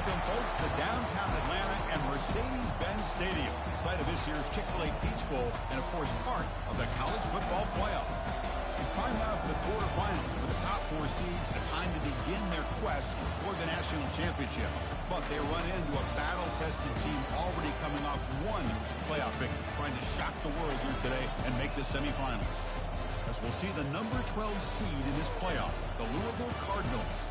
Welcome, folks, to downtown Atlanta and Mercedes-Benz Stadium, site of this year's Chick-fil-A Peach Bowl and, of course, part of the college football playoff. It's time now for the quarterfinals, with the top four seeds a time to begin their quest for the national championship. But they run into a battle-tested team already coming off one playoff victory, trying to shock the world here today and make the semifinals. As we'll see the number 12 seed in this playoff, the Louisville Cardinals,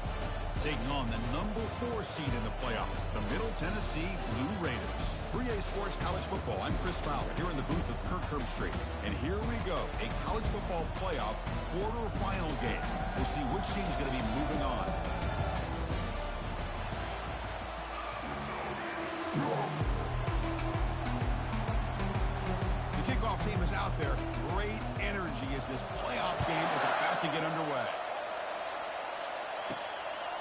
taking on the number 4 seed in the playoff, the Middle Tennessee Blue Raiders. 3A Sports College Football, I'm Chris Fowler, here in the booth with Kirk Herbstreit. And here we go, a college football playoff quarterfinal game. We'll see which team's going to be moving on. The kickoff team is out there. Great energy as this playoff game is about to get underway.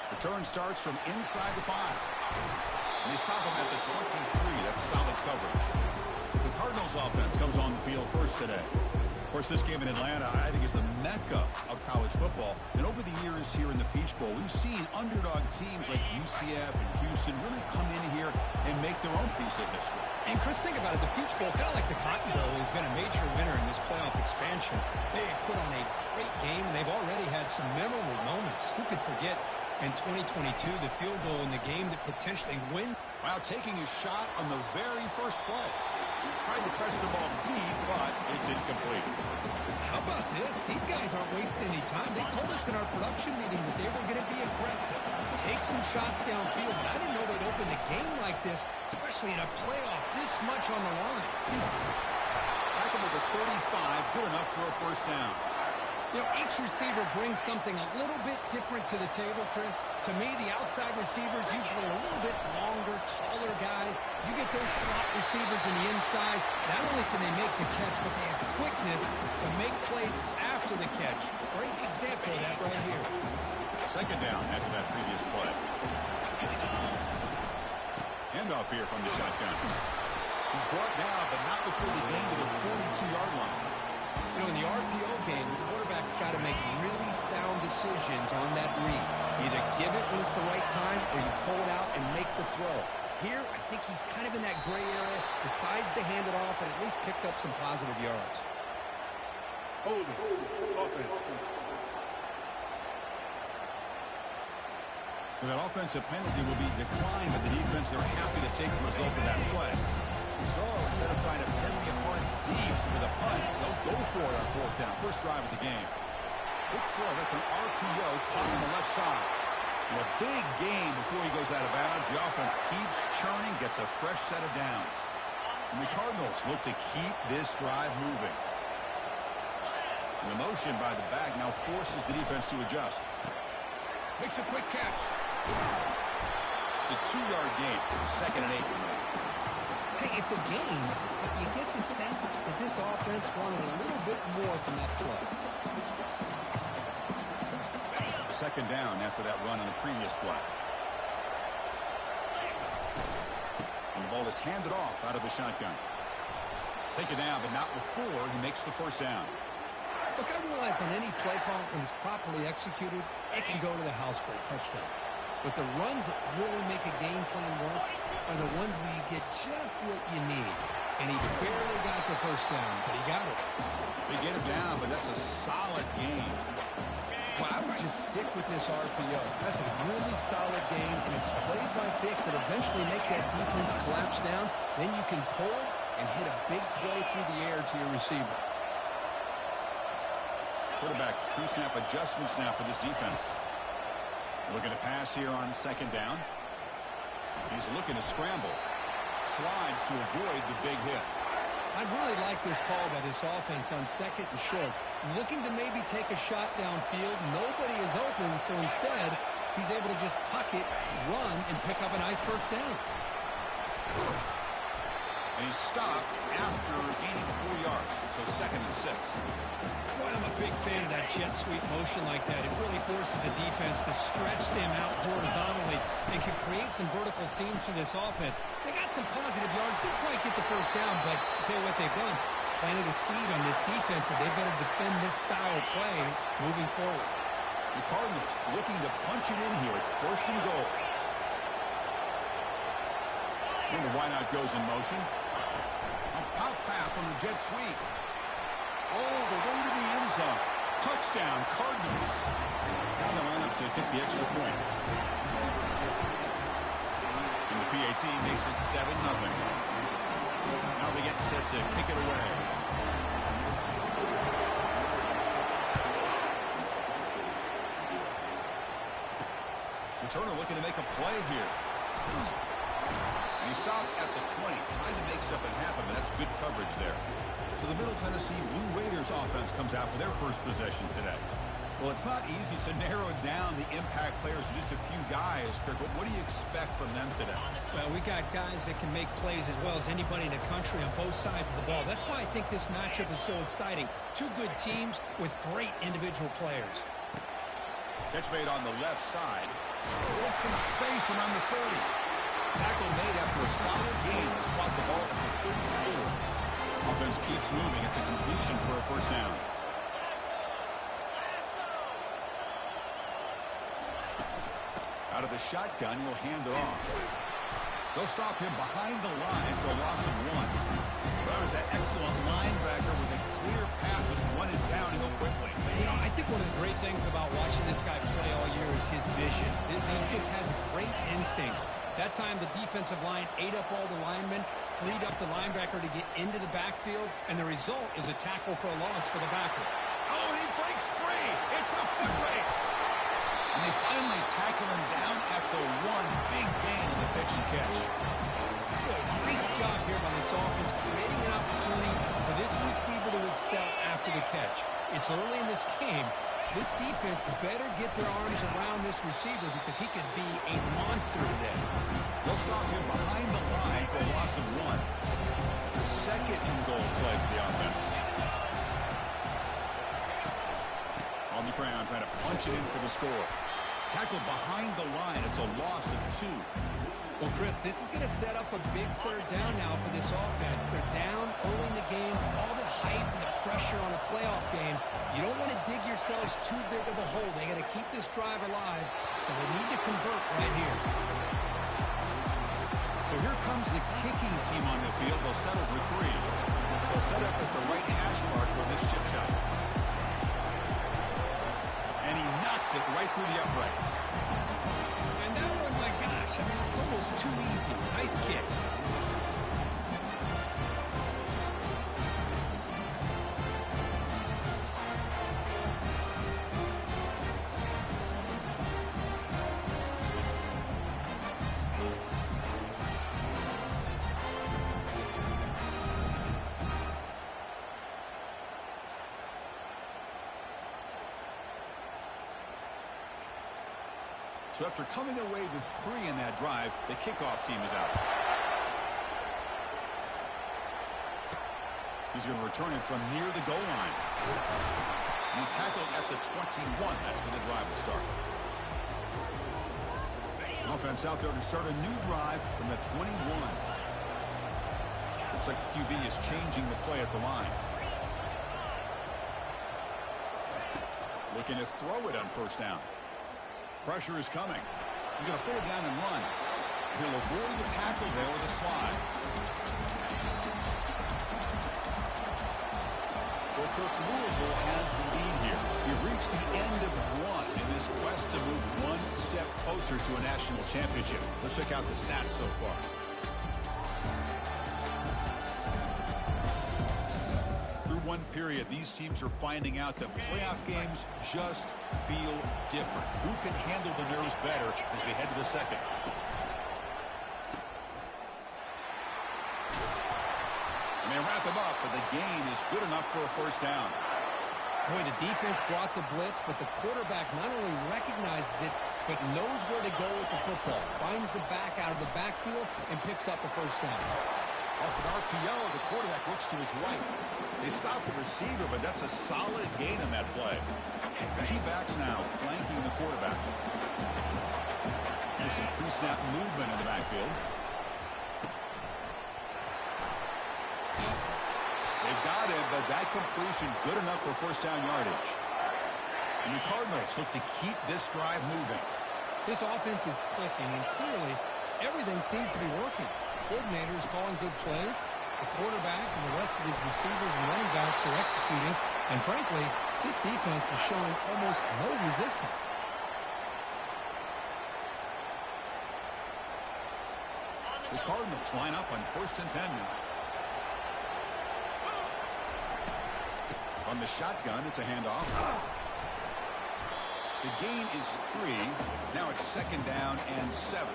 Return starts from inside the 5. And they stop him at the 23. That's solid coverage. The Cardinals offense comes on the field first today. Of course, this game in Atlanta, I think, is the mecca of college football. And over the years here in the Peach Bowl, we've seen underdog teams like UCF and Houston really come in here and make their own piece of history. And, Chris, think about it. The Peach Bowl, kind of like the Cotton Bowl, has been a major winner in this playoff expansion. They put on a great game, and they've already had some memorable moments. Who could forget in 2022, the field goal in the game that potentially win? Wow, taking a shot on the very first play. Tried to press the ball deep, but it's incomplete. How about this? These guys aren't wasting any time. They told us in our production meeting that they were going to be aggressive, take some shots downfield. But I didn't know they'd open the game like this, especially in a playoff this much on the line. Tackle to the 35, good enough for a first down. You know, each receiver brings something a little bit different to the table, Chris. To me, the outside receivers usually are a little bit longer, taller guys. You get those slot receivers in the inside, not only can they make the catch, but they have quickness to make plays after the catch. Great example of that right here. Second down after that previous play. Handoff here from the shotgun. He's brought down, but not before the gain to the 42-yard line. You know, in the RPO game, the quarterback's got to make really sound decisions on that read. Either give it when it's the right time or you pull it out and make the throw. Here, I think he's kind of in that gray area, decides to hand it off and at least picked up some positive yards. Hold it. Offense. So that offensive penalty will be declined by the defense. They're happy to take the result of that play. So, instead of trying to pin the opponents deep for the punt, they'll go for it on fourth down. First drive of the game. Quick throw. That's an RPO caught on the left side. And a big gain before he goes out of bounds. The offense keeps churning, gets a fresh set of downs. And the Cardinals look to keep this drive moving. And the motion by the back now forces the defense to adjust. Makes a quick catch. It's a 2-yard gain. Second and 8. Hey, it's a game, but you get the sense that this offense wanted a little bit more from that play. Second down after that run on the previous play. And the ball is handed off out of the shotgun. Take it down, but not before he makes the first down. Look, I realize on any play call, when it's properly executed, it can go to the house for a touchdown. But the runs that really make a game plan work are the ones where you get just what you need. And he barely got the first down, but he got it. They get him down, but that's a solid game. Well, I would just stick with this RPO. That's a really solid game, and it's plays like this that eventually make that defense collapse down. Then you can pull and hit a big play through the air to your receiver. Quarterback pre-snap adjustments now for this defense. Looking to pass here on second down. He's looking to scramble. Slides to avoid the big hit. I'd really like this call by this offense on second and short. Looking to maybe take a shot downfield. Nobody is open, so instead, he's able to just tuck it, run, and pick up a nice first down. And he's stopped after gaining 4 yards, so second and 6. Boy, I'm a big fan of that jet sweep motion like that. It really forces the defense to stretch them out horizontally and can create some vertical seams for this offense. They got some positive yards. Didn't quite get the first down, but I'll tell you what they've done. Planted a seed on this defense that they better defend this style of play moving forward. The Cardinals looking to punch it in here. It's first and goal. And the wideout goes in motion. A pop pass on the jet sweep. Oh, the way to the end zone. Touchdown, Cardinals. Now the lineup to kick the extra point. And the PAT makes it 7-0. Now they get set to kick it away. Returner looking to make a play here. And he stopped at the 20, trying to make something happen, but that's good coverage there. So the Middle Tennessee Blue Raiders offense comes out for their first possession today. Well, it's not easy to narrow down the impact players to just a few guys, Kirk, but what do you expect from them today? Well, we got guys that can make plays as well as anybody in the country on both sides of the ball. That's why I think this matchup is so exciting. Two good teams with great individual players. Catch made on the left side. With some space around the 30. Tackle made after a solid game to spot the ball at the 34. Offense keeps moving. It's a completion for a first down. Out of the shotgun, he'll hand it off. They'll stop him behind the line for a loss of 1. That was that excellent linebacker with a clear path just run it down and go quickly. You know, I think one of the great things about watching this guy play all year is his vision. He just has great instincts. That time the defensive line ate up all the linemen, freed up the linebacker to get into the backfield, and the result is a tackle for a loss for the backer. Oh, and he breaks free. It's a foot race. And they finally tackle him down at the 1. Big gain in the pitch and catch. Good, nice job here by this offense, creating an opportunity for this receiver to excel after the catch. It's early in this game, so this defense better get their arms around this receiver because he could be a monster today. They'll stop him behind the line for a loss of 1. It's a second and goal play for the offense. On the ground, trying to punch it in for the score. Tackle behind the line. It's a loss of 2. Well, Chris, this is going to set up a big third down now for this offense. They're down early in the game. All the hype and the pressure on a playoff game. You don't want to dig yourselves too big of a hole. They got to keep this drive alive, so they need to convert right here. So here comes the kicking team on the field. They'll settle for 3. They'll set up at the right hash mark for this chip shot. And he knocks it right through the uprights. And that one, my gosh, I mean, it's almost too easy. Nice kick. So after coming away with 3 in that drive, the kickoff team is out. He's going to return it from near the goal line. And he's tackled at the 21. That's where the drive will start. Offense out there to start a new drive from the 21. Looks like the QB is changing the play at the line. Looking to throw it on first down. Pressure is coming. He's going to pull it down and run. He'll avoid the tackle there with a slide. Well, Kirk, Louisville has the lead here. We've reached the end of 1 in this quest to move 1 step closer to a national championship. Let's check out the stats so far. Through 1 period, these teams are finding out that playoff games just feel different. Who can handle the nerves better as we head to the second? And they wrap him up, but the gain is good enough for a first down. Boy, the defense brought the blitz, but the quarterback not only recognizes it, but knows where to go with the football. Finds the back out of the backfield and picks up a first down. Off an RPO, the quarterback looks to his right. They stop the receiver, but that's a solid gain on that play. 2 backs now flanking the quarterback. There's some pre-snap movement in the backfield. They've got it, but that completion good enough for first down yardage. And the Cardinals look to keep this drive moving. This offense is clicking, and clearly everything seems to be working. coordinator is calling good plays. The quarterback and the rest of his receivers and running backs are executing. And frankly, this defense is showing almost no resistance. The Cardinals line up on 1st and 10 now. On the shotgun, it's a handoff. The gain is 3. Now it's 2nd down and 7.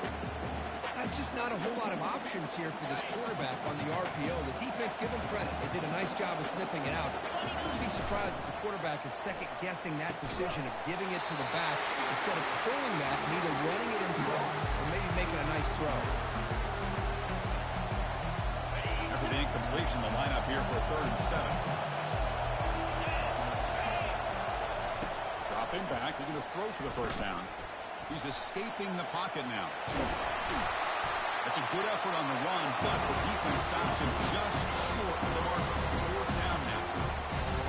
That's just not a whole lot of options here for this quarterback on the RPO. The defense, give them credit. They did a nice job of sniffing it out. I wouldn't be surprised if the quarterback is second-guessing that decision of giving it to the back instead of pulling that and either running it himself or maybe making a nice throw. After the incompletion, the lineup here for a 3rd and 7. Dropping back, looking to throw for the 1st down. He's escaping the pocket now. That's a good effort on the run, but the defense stops him just short of the mark. 4th down now.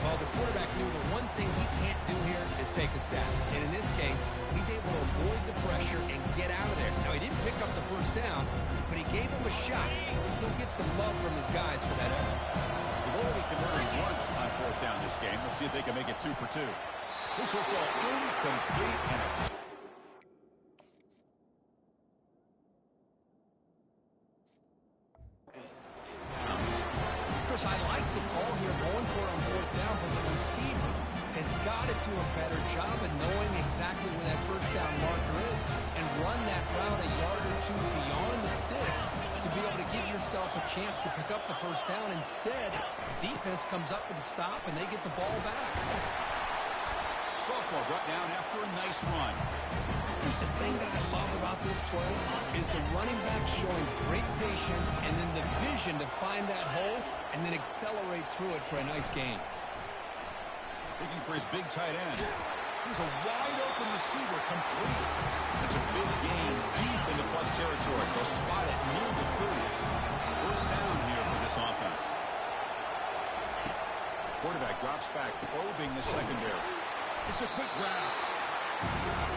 Well, the quarterback knew the one thing he can't do here is take a sack. And in this case, he's able to avoid the pressure and get out of there. Now, he didn't pick up the 1st down, but he gave him a shot. He'll get some love from his guys for that effort. They've already converted once on 4th down this game. Let's see if they can make it 2 for 2. This will fall incomplete and a I like the call here going for it on 4th down, but the receiver has got to do a better job of knowing exactly where that 1st down marker is and run that route a yard or 2 beyond the sticks to be able to give yourself a chance to pick up the 1st down. Instead, defense comes up with a stop and they get the ball back. softball brought down after a nice run. Here's the thing that I love about this play is the running back showing great patience and then the vision to find that hole and then accelerate through it for a nice gain. Looking for his big tight end. Here's a wide-open receiver complete. It's a big gain deep into plus territory. They'll spot it near the 30. 1st down here for this offense. Quarterback drops back, probing the secondary. It's a quick grab.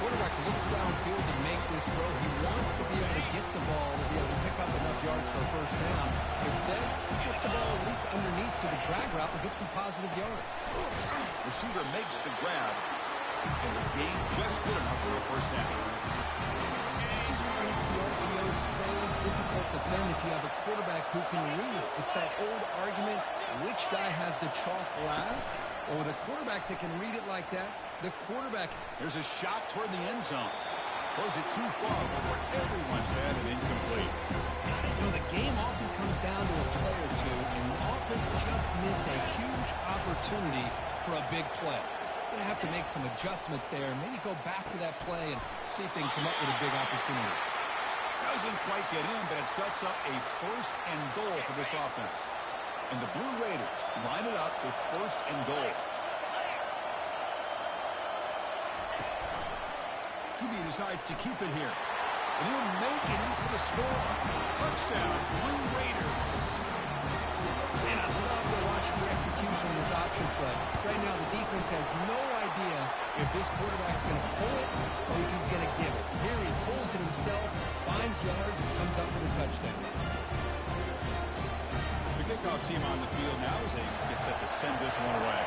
Quarterback looks downfield to make this throw. He wants to be able to get the ball to be able to pick up enough yards for a 1st down. Instead, he gets the ball at least underneath to the drag route and gets some positive yards. Receiver makes the grab, and the gain just good enough for a 1st down. This is what makes the RPO so difficult to defend if you have a quarterback who can read it. It's that old argument, which guy has the chalk last? Well, with a quarterback that can read it like that, the quarterback... There's a shot toward the end zone. Throws it too far over everyone's head and incomplete. You know, the game often comes down to a play or two, and the offense just missed a huge opportunity for a big play. Going to have to make some adjustments there and maybe go back to that play and see if they can come up with a big opportunity. Doesn't quite get in, but it sets up a 1st and goal for this offense. And the Blue Raiders line it up with 1st and goal. He decides to keep it here. And he'll make it in for the score. Touchdown, Blue Raiders. Man, I love to watch the execution of this option play. Right now, the defense has no idea if this quarterback's going to pull it or if he's going to give it. Here he pulls it himself, finds yards, and comes up with a touchdown. The kickoff team on the field now as they get set to send this one away.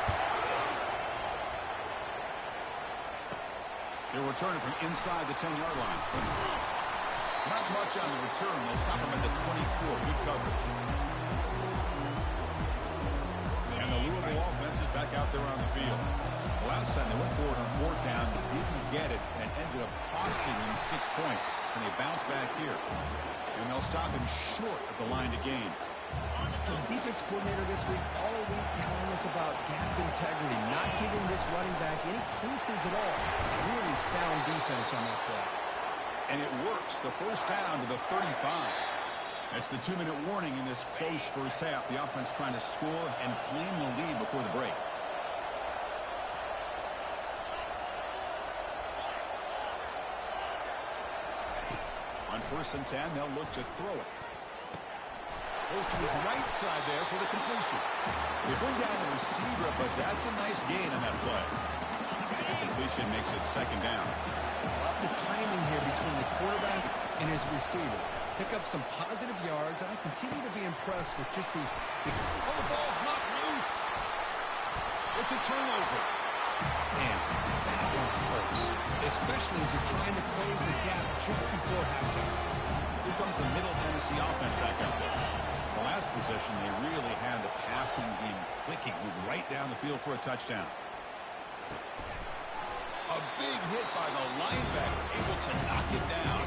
They're returning from inside the 10-yard line. Not much on the return. They'll stop him at the 24. Good coverage. And the Louisville offense is back out there on the field. The last time they went forward on 4th down, didn't get it, and ended up costing them 6 points. And they bounce back here. And they'll stop him short of the line to gain. The defense coordinator this week all week telling us about gap integrity, not giving this running back any creases at all. Really sound defense on that play. And it works. The 1st down to the 35. That's the 2-minute warning in this close 1st half. The offense trying to score and claim the lead before the break. On 1st and 10, they'll look to throw it. Goes to his right side there for the completion. They bring down the receiver, but that's a nice gain on that play. The completion makes it 2nd down. I love the timing here between the quarterback and his receiver. pick up some positive yards, and I continue to be impressed with just the... Oh, the ball's knocked loose. It's a turnover. Man, that one hurts, especially as you're trying to close the gap just before halftime. Here comes the Middle Tennessee offense back out there. The last possession, they really had the passing game clicking, moved right down the field for a touchdown. A big hit by the linebacker, able to knock it down.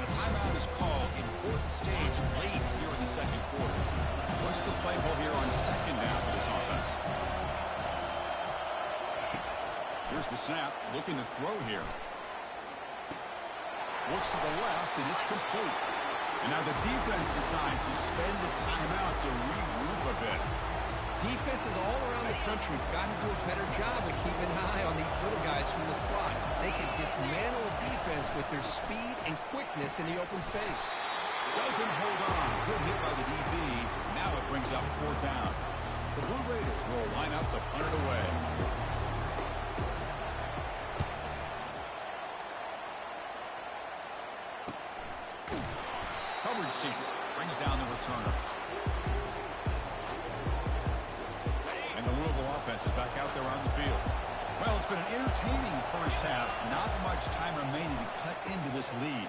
The timeout is called. Important stage late here in the second quarter. What's the play call here on second down for this offense? Here's the snap, looking to throw here. Looks to the left, and it's complete. And now the defense decides to spend the timeout to regroup a bit. Defenses all around the country have got to do a better job of keeping an eye on these little guys from the slot. They can dismantle a defense with their speed and quickness in the open space. Doesn't hold on. Good hit by the DB. Now it brings up fourth down. The Blue Raiders will line up to punt it away. Coverage team brings down the returner. And the Louisville offense is back out there on the field. Well, it's been an entertaining first half. Not much time remaining to cut into this lead.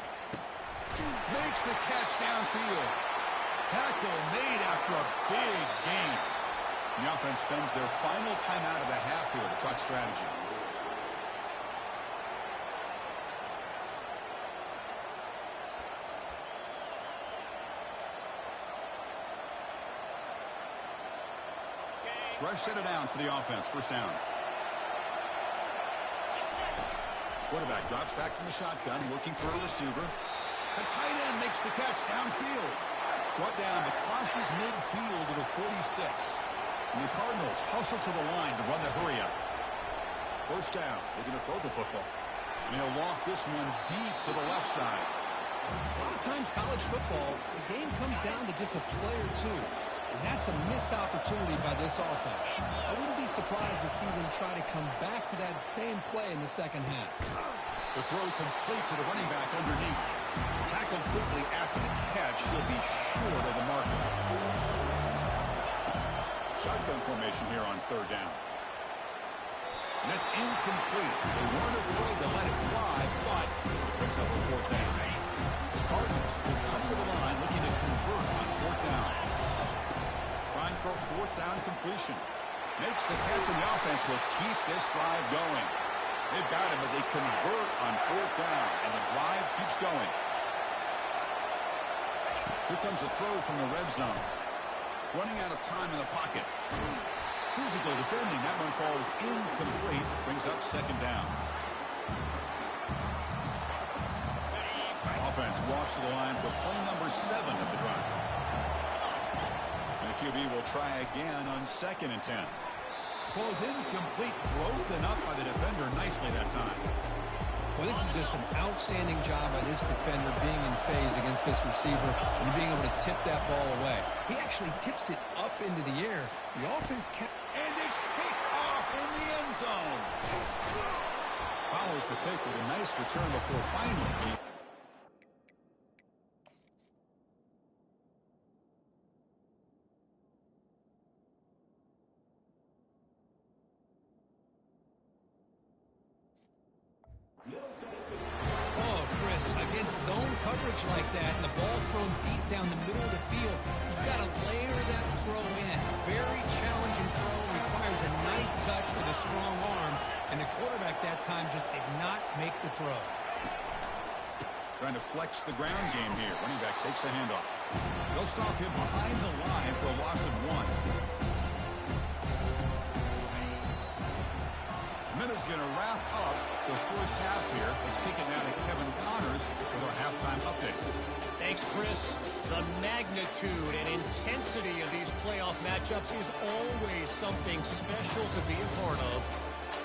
Makes the catch downfield. Tackle made after a big gain. The offense spends their final timeout of the half here to talk strategy. Fresh set of downs for the offense. First down. Quarterback drops back from the shotgun, looking for a receiver. The tight end makes the catch downfield. Brought down, but crosses midfield to the 46. And the Cardinals hustle to the line to run the hurry up. First down. Looking to throw the football. And he'll loft this one deep to the left side. A lot of times college football, the game comes down to just a play or two. And that's a missed opportunity by this offense. I wouldn't be surprised to see them try to come back to that same play in the second half. The throw complete to the running back underneath. Tackled quickly after the catch. He'll be short of the marker. Shotgun formation here on third down. And it's incomplete. They weren't afraid to let it fly, but picks up a fourth down. The Cardinals will come to the line looking to convert on fourth down. Trying for a fourth down completion. Makes the catch, and the offense will keep this drive going. They've got him, but they convert on fourth down, and the drive keeps going. Here comes a throw from the red zone. Running out of time in the pocket. Physical defending. That one falls incomplete. Brings up second down. Offense walks to the line for play number 7 of the drive. And the QB will try again on 2nd and 10. Ball's incomplete. Broken up by the defender nicely that time. Well, this is just an outstanding job by this defender being in phase against this receiver and being able to tip that ball away. He actually tips it up into the air. The offense kept... And it's picked off in the end zone. Follows the pick with a nice return before finally being... Against zone coverage like that and the ball thrown deep down the middle of the field, you've got to layer that throw in. Very challenging throw, requires a nice touch with a strong arm, and the quarterback that time just did not make the throw. Trying to flex the ground game here. Running back takes the handoff. They'll stop him behind the line for a loss of 1. Minute's going to wrap up the first half here. Let's kick it now to Kevin Connors with our halftime update. Thanks, Chris. The magnitude and intensity of these playoff matchups is always something special to be a part of.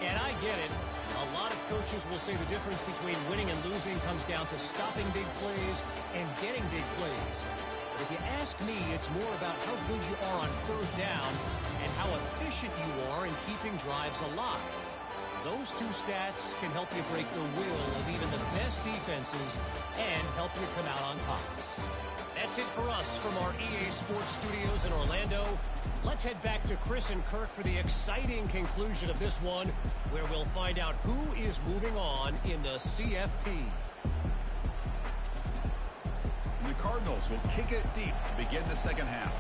And I get it. A lot of coaches will say the difference between winning and losing comes down to stopping big plays and getting big plays. But if you ask me, it's more about how good you are on third down and how efficient you are in keeping drives alive. Those two stats can help you break the will of even the best defenses and help you come out on top. That's it for us from our EA Sports Studios in Orlando. Let's head back to Chris and Kirk for the exciting conclusion of this one, where we'll find out who is moving on in the CFP. The Cardinals will kick it deep to begin the second half.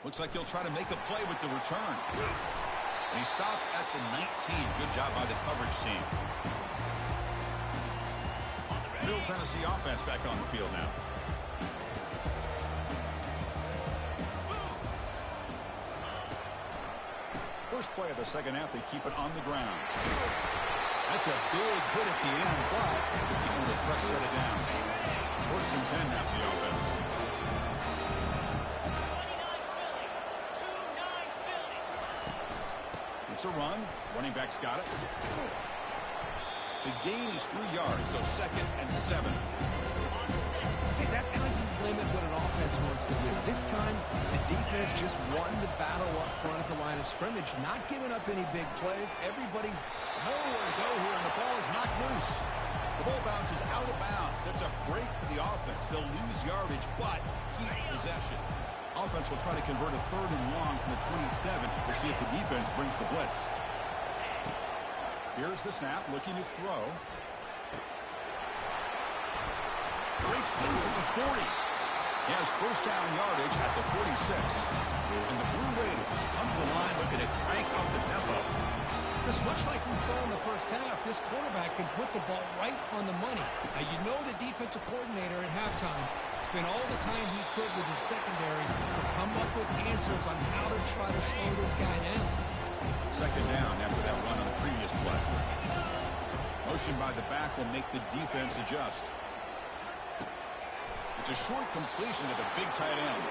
Looks like he'll try to make a play with the return. And he stopped at the 19. Good job by the coverage team. Middle Tennessee offense back on the field now. First play of the second half, they keep it on the ground. That's a big hit at the end, but even with a fresh set of downs. First and 10 now for the offense. It's a run. Running back's got it. The gain is 3 yards, so 2nd and 7. See, that's how you limit what an offense wants to do. This time, the defense just won the battle up front at the line of scrimmage, not giving up any big plays. Everybody's nowhere to go here, and the ball is knocked loose. The ball bounces out of bounds. That's a break for the offense. They'll lose yardage, but keep possession. Offense will try to convert a 3rd and long from the 27. We'll see if the defense brings the blitz. Here's the snap, looking to throw. Breaks loose at the 40. He has first down yardage at the 46. And the Blue Raiders come to the line looking to crank up the tempo. Just much like we saw in the first half, this quarterback can put the ball right on the money. Now, you know the defensive coordinator at halftime spent all the time he could with his secondary to come up with answers on how to try to slow this guy down. Second down after that run on the previous play. Motion by the back will make the defense adjust. It's a short completion to the big tight end.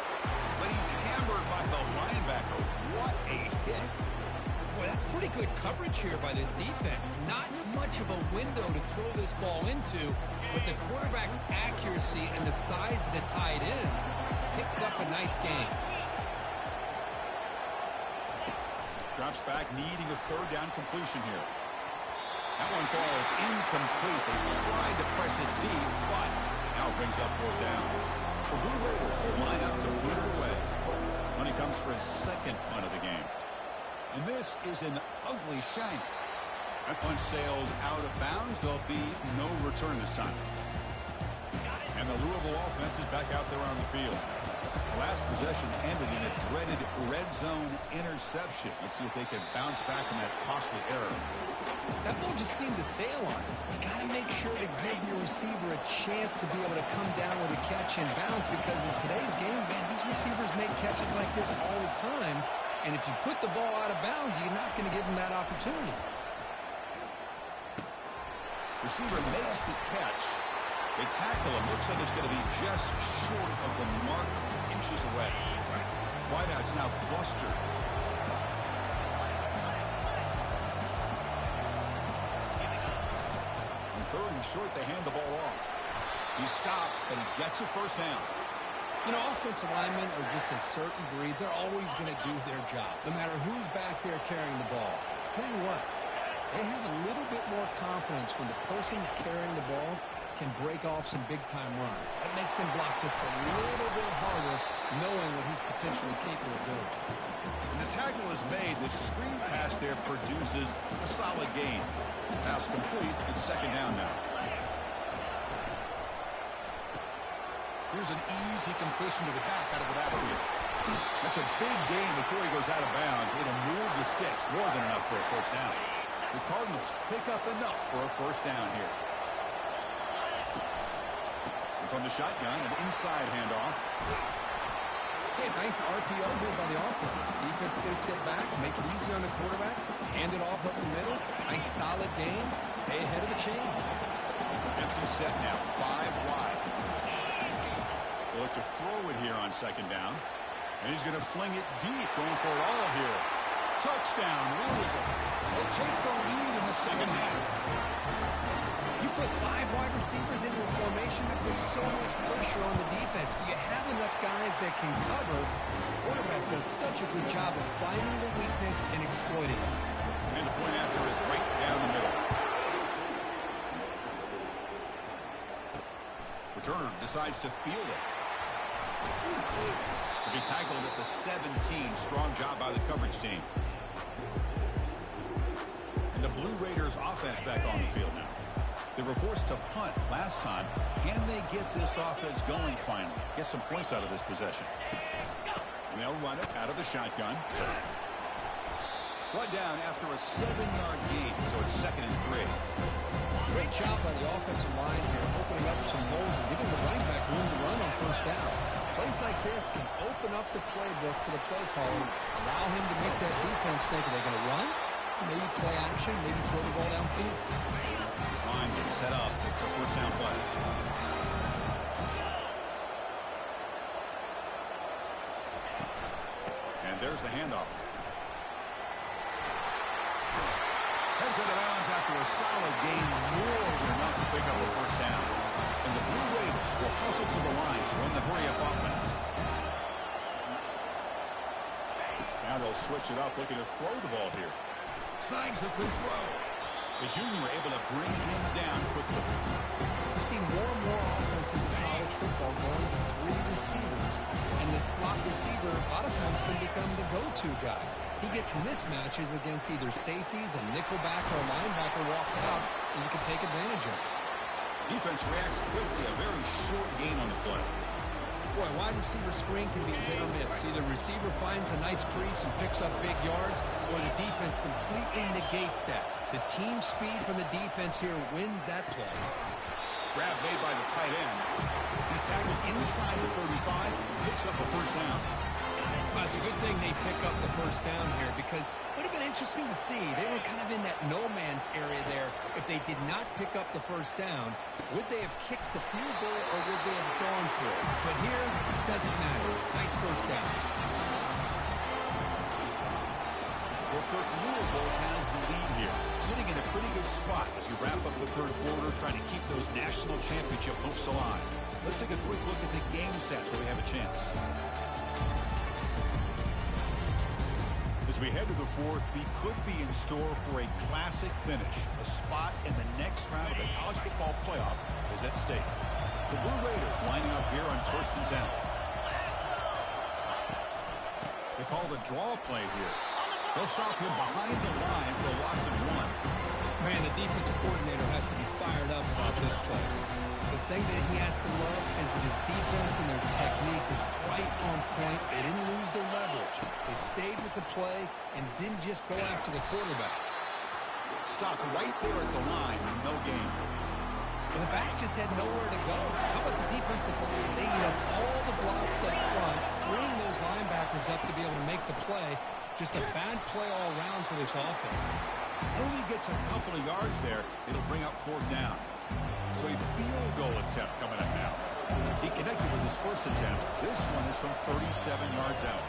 But he's hammered by the linebacker. What a hit. Boy, that's pretty good coverage here by this defense. Not much of a window to throw this ball into, but the quarterback's accuracy and the size of the tight end picks up a nice gain. Drops back, needing a 3rd down completion here. That one falls incomplete. They tried to press it deep, but now it brings up 4th down. The Blue Raiders will line up to put it away. When he comes for his 2nd punt of the game. And this is an ugly shank. That punt sails out of bounds. There'll be no return this time. And the Louisville offense is back out there on the field. The last possession ended in a dreaded red zone interception. Let's see if they can bounce back from that costly error. That ball just seemed to sail on him. You got to make sure to give your receiver a chance to be able to come down with a catch and bounce, because in today's game, man, these receivers make catches like this all the time. And if you put the ball out of bounds, you're not going to give them that opportunity. Receiver makes the catch. They tackle him. Looks like it's going to be just short of the mark, inches away. Wideout's now clustered. On 3rd and short, they hand the ball off. He stopped, but he gets a first down. You know, offensive linemen are just a certain breed. They're always going to do their job, no matter who's back there carrying the ball. I'll tell you what, they have a little bit more confidence when the person that's carrying the ball can break off some big-time runs. That makes him block just a little bit harder, knowing what he's potentially capable of doing. When the tackle is made, the screen pass there produces a solid gain. Pass complete. It's 2nd down now. Here's an easy completion to the back out of the backfield. That's a big gain before he goes out of bounds. It'll move the sticks. More than enough for a first down. The Cardinals pick up enough for a first down here. And from the shotgun, an inside handoff. Hey, nice RPO here by the offense. Defense is going to sit back, make it easy on the quarterback, hand it off up the middle. Nice solid game. Stay ahead of the chains. Empty set now, 5 wide. They look to throw it here on second down. And he's going to fling it deep, going for it all here. Touchdown, Louisville. They'll take the lead in the second half. You put 5 wide receivers into a formation that puts so much pressure on the defense. Do you have enough guys that can cover? The quarterback does such a good job of finding the weakness and exploiting it. And the point after is right down the middle. Returner decides to field it. To be tackled at the 17. Strong job by the coverage team. And the Blue Raiders offense back on the field now. They were forced to punt last time. Can they get this offense going finally? Get some points out of this possession. And they'll run it out of the shotgun. Brought down after a 7-yard gain, so it's 2nd and 3. Great job by the offensive line here, opening up some holes and giving the running back room to run on first down. Plays like this can open up the playbook for the play caller, allow him to make that defense think, are they going to run? Maybe play action, maybe throw the ball downfield. This line gets set up. It's a first down play. And there's the handoff. Heads out of bounds after a solid gain, more than enough to pick up the first down. And the Blue Raiders will hustle to the line to run the hurry-up offense. Now they'll switch it up, looking to throw the ball here. Snags the quick throw. The junior able to bring him down quickly. You see more and more offenses in college football going to 3 receivers, and the slot receiver a lot of times can become the go-to guy. He gets mismatches against either safeties, a nickelback, or a linebacker walks out, and you can take advantage of it. Defense reacts quickly, a very short gain on the play. Boy, wide receiver screen can be hit or miss. Either receiver finds a nice crease and picks up big yards, or the defense completely negates that. The team speed from the defense here wins that play. Grab made by the tight end. He's tackled inside the 35 and picks up a first down. Well, it's a good thing they pick up the first down here because it would have been interesting to see. They were kind of in that no-man's area there. If they did not pick up the first down, would they have kicked the field goal or would they have gone for it? But here, it doesn't matter. Nice first down. Well, Kirk, Louisville has the lead here, sitting in a pretty good spot as we wrap up the third quarter, trying to keep those national championship hopes alive. Let's take a quick look at the game sets where we have a chance. As we head to the fourth, we could be in store for a classic finish. A spot in the next round of the college football playoff is at stake. The Blue Raiders lining up here on 1st and 10. They call the draw play here. They'll stop him behind the line for a loss of 1. Man, the defensive coordinator has to be fired up about this play. The thing that he has to love is that his defense and their technique is right on point. They didn't lose their leverage. They stayed with the play and didn't just go after the quarterback. Stopped right there at the line, no gain. The back just had nowhere to go. How about the defensive line? They eat up all the blocks up front, freeing those linebackers up to be able to make the play. Just a bad play all around for this offense. Only gets a couple of yards there. It'll bring up 4th down. So a field goal attempt coming up now. He connected with his first attempt. This one is from 37 yards out.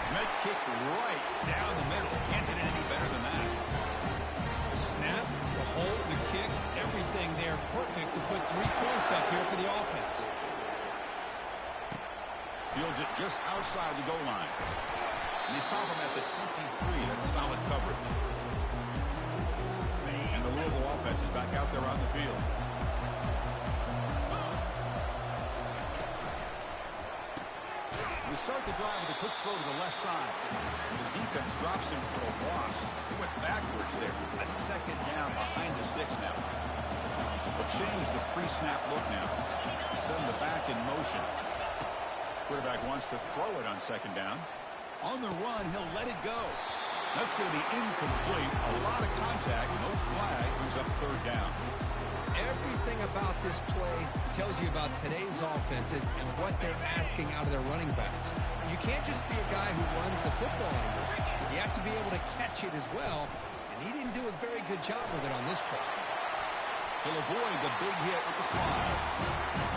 Med kick right down the middle. Can't hit it any better than that. The snap, the hold, the kick, everything there perfect to put 3 points up here for the offense. Fields it just outside the goal line. And they stop him at the 23. That's solid coverage. And the Louisville offense is back out there on the field. We start the drive with a quick throw to the left side. The defense drops him for a loss. He went backwards there. A 2nd down behind the sticks now. A change the pre-snap look now. Send the back in motion. Quarterback wants to throw it on second down. On the run, he'll let it go. That's going to be incomplete. A lot of contact, no flag, brings up third down. Everything about this play tells you about today's offenses and what they're asking out of their running backs. You can't just be a guy who runs the football anymore. You have to be able to catch it as well, and he didn't do a very good job of it on this play. He'll avoid the big hit with the slide.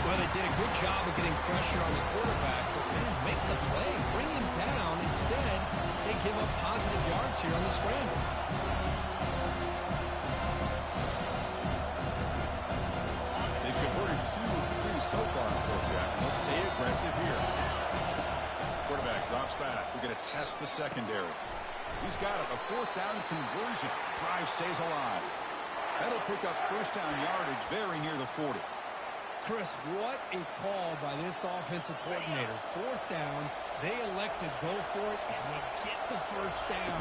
Well, they did a good job of getting pressure on the quarterback, but they didn't make the play, bring him down. Instead, they give up positive yards here on the scramble. They've converted 2 of 3 so far in fourth down, and they'll stay aggressive here. Quarterback drops back. We're going to test the secondary. He's got it. A fourth down conversion. Drive stays alive. That'll pick up first down yardage very near the 40. Chris, what a call by this offensive coordinator. Fourth down, they elect to go for it, and they get the first down.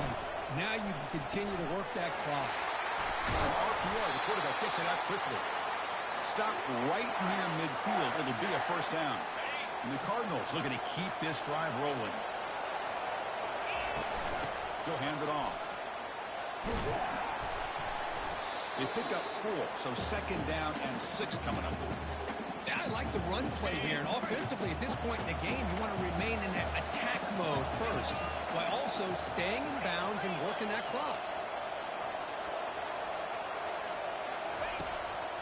Now you can continue to work that clock. Some RPO. The quarterback gets it out quickly. Stop right near midfield. It'll be a first down. And the Cardinals looking to keep this drive rolling. He'll hand it off. They pick up 4, so second down and 6 coming up. Yeah, I like the run play here. And offensively, at this point in the game, you want to remain in that attack mode first, while also staying in bounds and working that clock.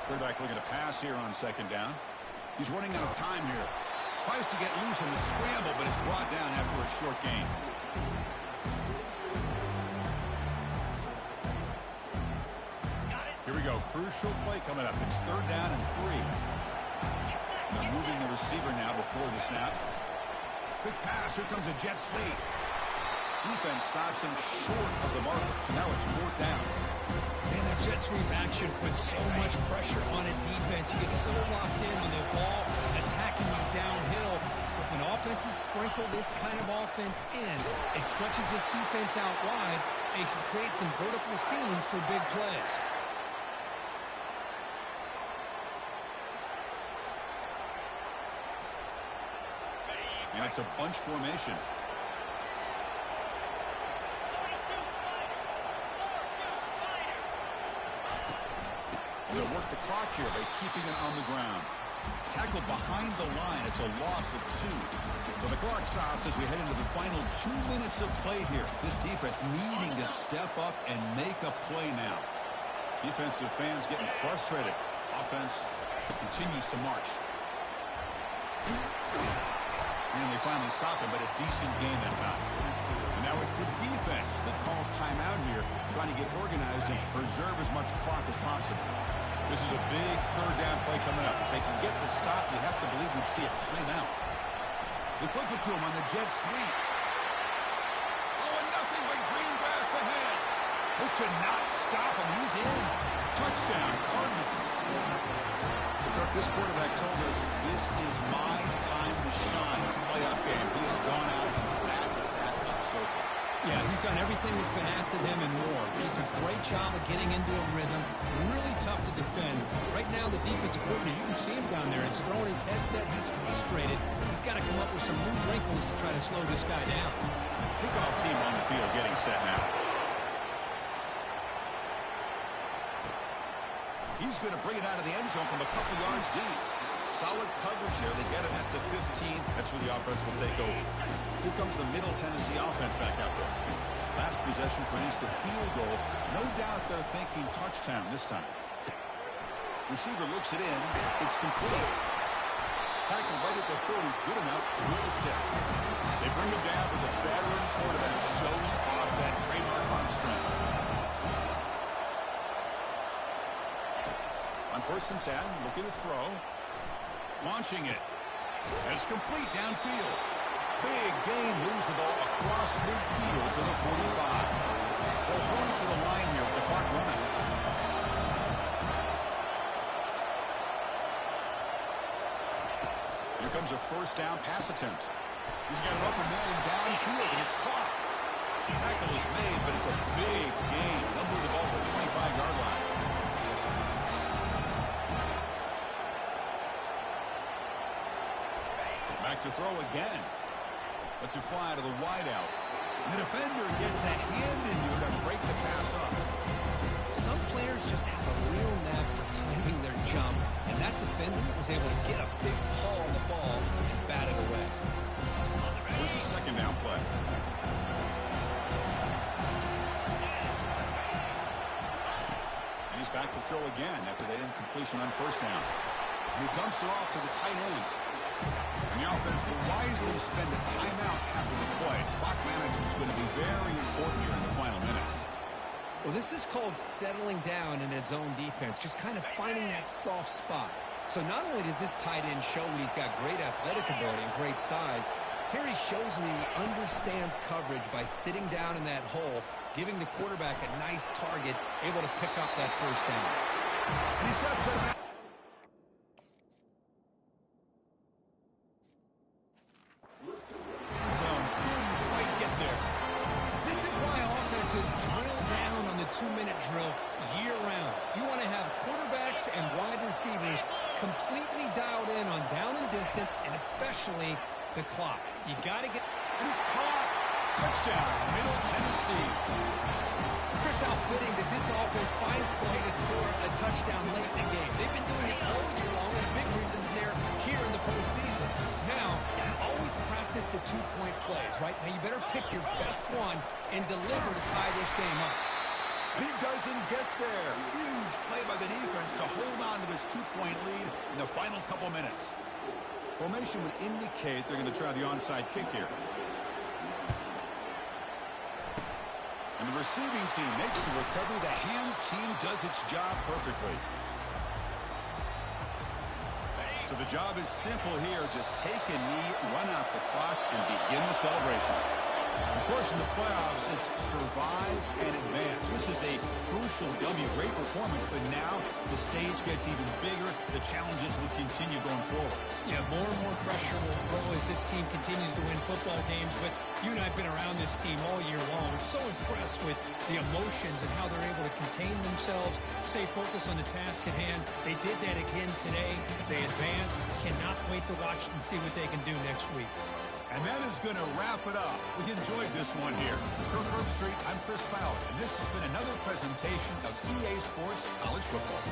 Quarterback looking to pass here on second down. He's running out of time here. Tries to get loose on the scramble, but it's brought down after a short gain. Here we go. Crucial play coming up. It's third down and 3. They're moving the receiver now before the snap. Quick pass. Here comes a jet sweep. Defense stops him short of the marker. So now it's fourth down. Man, that jet sweep action puts so much pressure on a defense. You get so locked in on the ball attacking you downhill. But when offenses sprinkle this kind of offense in, it stretches this defense out wide and can create some vertical seams for big plays. And it's a bunch formation. And they'll work the clock here by keeping it on the ground. Tackle behind the line. It's a loss of 2. So the clock stops as we head into the final 2 minutes of play here. This defense needing to step up and make a play now. Defensive fans getting frustrated. Offense continues to march. And they finally stop him, but a decent game that time. And now it's the defense that calls timeout here, trying to get organized and preserve as much clock as possible. This is a big third down play coming up. If they can get the stop, you have to believe we'd see a timeout. They flip it to him on the jet sweep. Oh, and nothing but green grass ahead. They could not stop him. He's in. Touchdown, Cardinals. This quarterback told us this is my time to shine. Playoff game. He has gone out and backed that up so far. Yeah, he's done everything that's been asked of him and more. He's done a great job of getting into a rhythm. Really tough to defend. Right now, the defensive coordinator, you can see him down there. He's throwing his headset. He's frustrated. He's got to come up with some new wrinkles to try to slow this guy down. Kickoff team on the field getting set now. He's going to bring it out of the end zone from a couple yards deep. Solid coverage there. They get him at the 15. That's where the offense will take over. Here comes the Middle Tennessee offense back out there. Last possession produced a field goal. No doubt they're thinking touchdown this time. Receiver looks it in. It's complete. Tackle right at the 30. Good enough to move the sticks. They bring him down, but the veteran quarterback shows off that trademark arm strength. On 1st and 10, looking to throw. Launching it. And it's complete downfield. Big gain, moves the ball across midfield to the 45. They're going to the line here with the clock running. Here comes a first down pass attempt. He's got an open man downfield, and it's caught. The tackle is made, but it's a big gain. They'll move the ball to the 25-yard line. to throw again. Lets it fly to the wideout. The defender gets a hand in here to break the pass up. Some players just have a real knack for timing their jump, and that defender was able to get a big paw on the ball and bat it away. Here's the second down play. And he's back to throw again after that incompletion on first down. And he dumps it off to the tight end. And the offense will wisely spend a timeout after the play. Clock management is going to be very important here in the final minutes. Well, this is called settling down in his own defense, just kind of finding that soft spot. So not only does this tight end show that he's got great athletic ability and great size, here he shows that he understands coverage by sitting down in that hole, giving the quarterback a nice target, able to pick up that first down. And he sets it up. Drill down on the 2-minute drill year-round. You want to have quarterbacks and wide receivers completely dialed in on down and distance, and especially the clock. You got to get... And it's caught. Touchdown, Middle Tennessee. Chris, how fitting that this offense finds a way to score a touchdown late in the game. They've been doing it all year long, and a big reason they're here in the postseason. Now, you always practice the two-point plays, right? Now, you better pick your best one and deliver to tie this game up. And he doesn't get there. Huge play by the defense to hold on to this two-point lead in the final couple minutes. Formation would indicate they're going to try the onside kick here. And the receiving team makes the recovery. The hands team does its job perfectly. So the job is simple here. Just take a knee, run out the clock, and begin the celebration. Of course, in the playoffs, it's survive and advance. This is a crucial W. Great performance, but now the stage gets even bigger. The challenges will continue going forward. Yeah, more and more pressure will grow as this team continues to win football games. But you and I have been around this team all year long. So impressed with the emotions and how they're able to contain themselves, stay focused on the task at hand. They did that again today. They advance. Cannot wait to watch and see what they can do next week. And that is going to wrap it up. We enjoyed this one here. For Herb Street, I'm Chris Fowler, and this has been another presentation of EA Sports College Football.